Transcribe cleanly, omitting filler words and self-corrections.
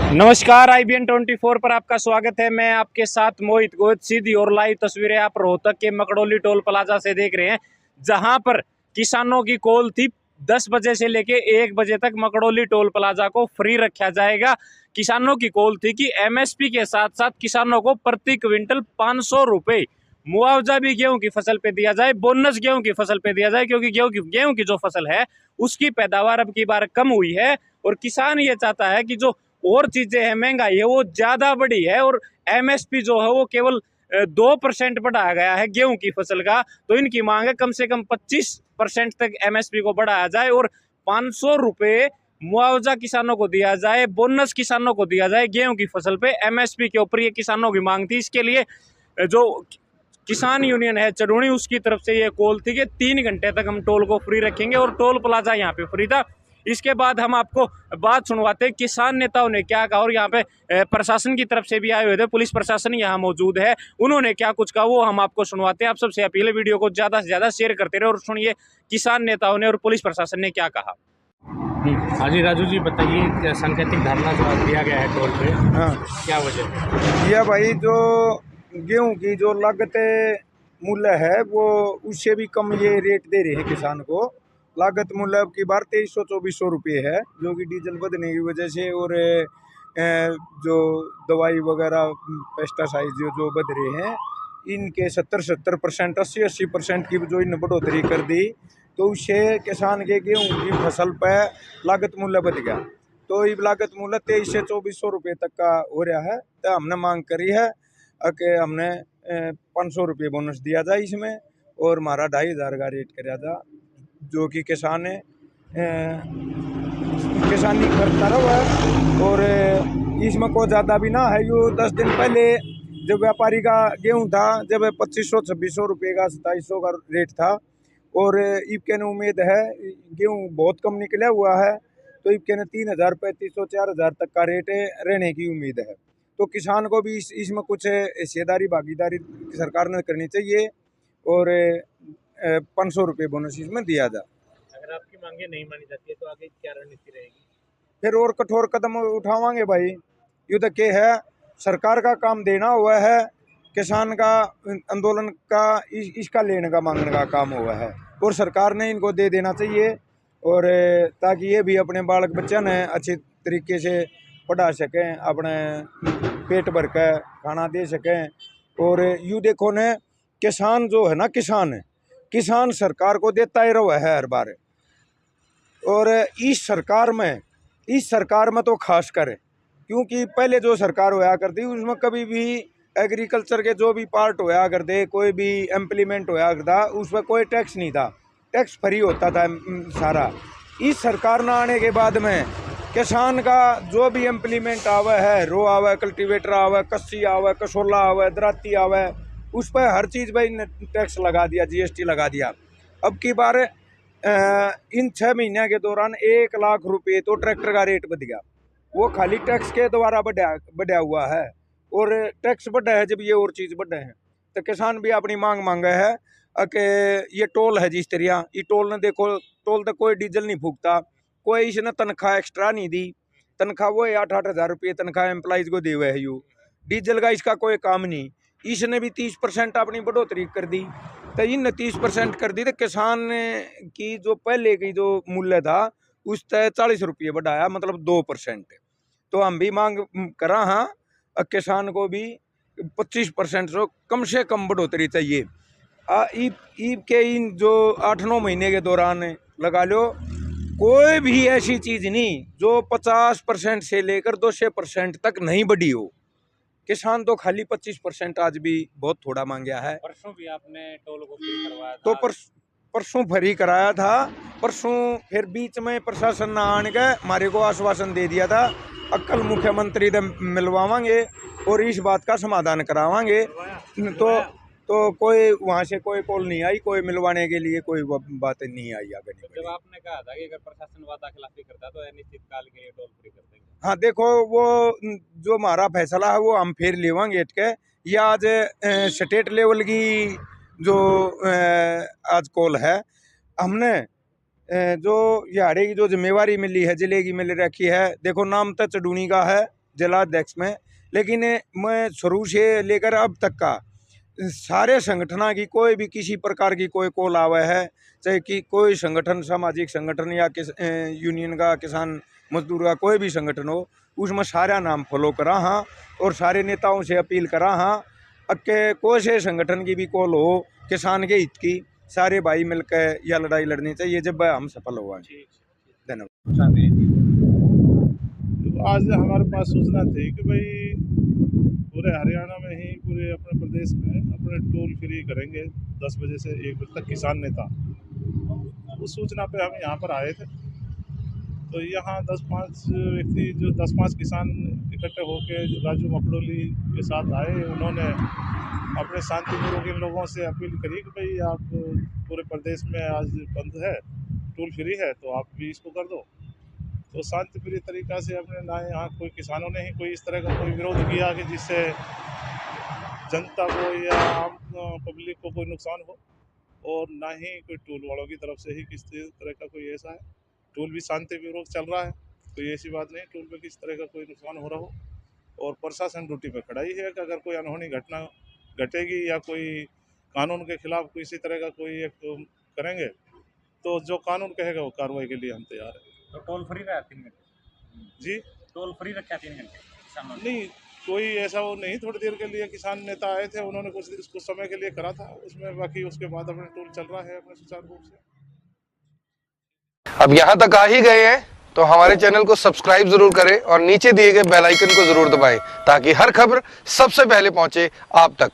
नमस्कार, IBN 24 पर आपका स्वागत है। मैं आपके साथ मोहित गोयत। सीधी और लाइव तस्वीरें आप रोहतक के मकड़ोली टोल प्लाजा से देख रहे हैं, जहां पर किसानों की कॉल थी 10 बजे से लेके 1 बजे तक मकड़ोली टोल प्लाजा को फ्री रखा जाएगा। किसानों की कॉल थी कि MSP के साथ साथ किसानों को प्रति क्विंटल 500 रुपए मुआवजा भी गेहूं की फसल पे दिया जाए, बोनस गेहूं की फसल पे दिया जाए, क्योंकि गेहूं की जो फसल है उसकी पैदावार अब की बार कम हुई है और किसान ये चाहता है कि जो और चीजें हैं, महंगाई है वो ज्यादा बढ़ी है और MSP जो है वो केवल 2% बढ़ाया गया है गेहूं की फसल का। तो इनकी मांग है कम से कम 25% तक MSP को बढ़ाया जाए और 500 रुपए मुआवजा किसानों को दिया जाए, बोनस किसानों को दिया जाए गेहूं की फसल पे MSP के ऊपर। ये किसानों की मांग थी। इसके लिए जो किसान यूनियन है चरौनी, उसकी तरफ से ये कॉल थी कि 3 घंटे तक हम टोल को फ्री रखेंगे और टोल प्लाजा यहाँ पे फ्री था। इसके बाद हम आपको बात सुनवाते हैं किसान नेताओं ने क्या कहा और यहाँ पे प्रशासन की तरफ से भी आए हुए थे, पुलिस प्रशासन यहाँ मौजूद है, उन्होंने क्या कुछ कहा वो हम आपको सुनवाते हैं। आप सबसे अपील है वीडियो को ज्यादा से ज्यादा शेयर करते रहे और सुनिए किसान नेताओं ने और पुलिस प्रशासन ने क्या कहा। हाँ जी राजू जी, बताइए सांकेतिक धरना जो दिया गया है टोल पे, हाँ, क्या वजह है? यह भाई जो गेहूं की जो लागत मूल्य है वो उससे भी कम ये रेट दे रहे हैं किसान को। लागत मूल्य अब की बार 2300-2400 रुपये है, जो कि डीजल बढ़ने की वजह से और जो दवाई वगैरह पेस्टिसाइड जो बढ़ रहे हैं इनके 70% 80% की जो इन बढ़ोतरी कर दी, तो उससे किसान के गेहूं की फसल पर लागत मूल्य बढ़ गया। तो ये लागत मूल्य 2300-2400 रुपये तक का हो रहा है। तो हमने मांग करी है कि हमने 500 रुपये बोनस दिया जाए इसमें, और हमारा 2500 का रेट कराया था, जो कि किसान किसानी करता रहा है। और इसमें कोई ज़्यादा भी ना है। यो 10 दिन पहले जब व्यापारी का गेहूं था, जब 2500-2600 रुपये का 2700 का रेट था, और ईब ने उम्मीद है गेहूं बहुत कम निकला हुआ है, तो ईब ने 3000 3500-4000 तक का रेट रहने की उम्मीद है। तो किसान को भी इसमें कुछ हिस्सेदारी भागीदारी सरकार ने करनी चाहिए और 500 रुपये बोनस इसमें दिया जाए। अगर आपकी मांगे नहीं मानी जाती है तो आगे क्या रणनीति रहेगी? फिर और कठोर कदम उठावांगे भाई। युद्ध के है, सरकार का काम देना हुआ है, किसान का आंदोलन का इसका लेने का मांगने का काम हुआ है, और सरकार ने इनको दे देना चाहिए, और ताकि ये भी अपने बालक बच्चा ने अच्छे तरीके से पढ़ा सकें, अपने पेट भर कर खाना दे सकें। और यूँ देखो ने, किसान जो है ना, किसान सरकार को देता ही रहा है हर बार। और इस सरकार में तो खास कर, क्योंकि पहले जो सरकार होया करती उसमें कभी भी एग्रीकल्चर के जो भी पार्ट होया करते, कोई भी इम्प्लीमेंट होया करता, उसमें कोई टैक्स नहीं था, टैक्स फ्री होता था सारा। इस सरकार न आने के बाद में किसान का जो भी इम्प्लीमेंट आवे है, रो आवे, कल्टीवेटर आवे, कस्सी आवे, कसोला आवे, दराती आवे, उस पर हर चीज़ पर टैक्स लगा दिया, GST लगा दिया। अब की बार इन 6 महीने के दौरान 1 लाख रुपये तो ट्रैक्टर का रेट बढ़ गया। वो खाली टैक्स के द्वारा बढ़ा हुआ है, और टैक्स बढ़ा है जब ये और चीज़ बढ़े हैं, तो किसान भी अपनी मांग मांगे है कि ये टोल है जिस तरह, ये टोल ने देखो, टोल तो कोई डीजल नहीं फूकता, कोई इसने तनख्वाह एक्स्ट्रा नहीं दी, तनख्वाह वो 8-8 हज़ार रुपये तनख्वाह एम्प्लॉइज को दे हुए है। यू डीजल का इसका कोई काम नहीं, इसने भी 30% अपनी बढ़ोतरी कर दी, तो इन 30% कर दी, तो किसान की जो पहले की जो मूल्य था उस तय 40 रुपये बढ़ाया, मतलब 2%। तो हम भी मांग करा हाँ, किसान को भी 25% से कम बढ़ोतरी चाहिए। ईब के इन जो 8-9 महीने के दौरान लगा लो, कोई भी ऐसी चीज़ नहीं जो 50% से लेकर 200% तक नहीं बढ़ी हो। किसान तो खाली 25% आज भी बहुत थोड़ा मांगा है। परसों भी आपने टोल को फ्री करवाया था। तो परसों फ्री कराया था, परसों फिर बीच में प्रशासन ने आने के हमारे को आश्वासन दे दिया था, कल मुख्यमंत्री से मिलवाएंगे और इस बात का समाधान करावाएंगे। तो कोई वहाँ से कोई कॉल नहीं आई, कोई मिलवाने के लिए कोई बात नहीं आई आगे। जब आपने कहा था कि अगर प्रशासन वादा खिलाफी करता तो अनिश्चितकाल के लिए टोल फ्री कर देंगे। हाँ देखो, वो जो हमारा फैसला है वो हम फिर लेवांगे के, या आज स्टेट लेवल की जो आज कॉल है, हमने जो यारे की जो जिम्मेवारी मिली है, जिले की मिल रखी है। देखो नाम तो चडूनी का है, जिलाध्यक्ष में, लेकिन मैं शुरू से लेकर अब तक का सारे संगठनों की कोई भी किसी प्रकार की कोई कॉल आवे है, चाहे कि कोई संगठन सामाजिक संगठन या यूनियन का किसान मजदूर का कोई भी संगठन हो, उसमें सारा नाम फॉलो करा हाँ और सारे नेताओं से अपील करा हाँ अक्के कोई से संगठन की भी कॉल हो किसान के हित की, सारे भाई मिलकर यह लड़ाई लड़नी चाहिए जब हम सफल हुआ। धन्यवाद। तो आज हमारे पास सूचना थी कि भाई पूरे हरियाणा में ही पूरे अपने प्रदेश में अपने टोल फ्री करेंगे 10 बजे से 1 बजे तक किसान नेता। उस सूचना पे हम यहाँ पर आए थे, तो यहाँ 10-5 व्यक्ति जो 10-5 किसान इकट्ठे होकर राजू मकड़ोली के साथ आए। उन्होंने अपने शांतिपूर्वक इन लोगों से अपील करी कि भाई आप पूरे प्रदेश में आज बंद है, टोल फ्री है, तो आप भी इसको कर दो। तो शांतिप्रिय तरीक़ा से अपने ना यहाँ कोई किसानों ने ही कोई इस तरह का कोई विरोध किया कि जिससे जनता को या आम पब्लिक को कोई नुकसान हो, और ना ही कोई टोल वालों की तरफ से ही किस तरह का कोई ऐसा है। टोल भी शांतिपूर्वक चल रहा है, कोई ऐसी बात नहीं टोल पे किस तरह का कोई नुकसान हो रहा हो। और प्रशासन ड्यूटी पे खड़ा ही है कि अगर कोई अनहोनी घटना घटेगी या कोई कानून के खिलाफ किसी तरह का कोई एक करेंगे, तो जो कानून कहेगा वो कार्रवाई के लिए हम तैयार हैं। तो टोल फ्री रहा 3 घंटे जी, टोल फ्री रखा 3 घंटे किसानों ने? नहीं कोई ऐसा वो नहीं, थोड़ी देर के लिए किसान नेता आए थे, उन्होंने कुछ समय के लिए करा था उसमें, बाकी उसके बाद अपने टोल चल रहा है अपने सुचारू रूप से। अब यहाँ तक आ ही गए हैं तो हमारे चैनल को सब्सक्राइब जरूर करें और नीचे दिए गए बेल आइकन को जरूर दबाएं ताकि हर खबर सबसे पहले पहुंचे आप तक।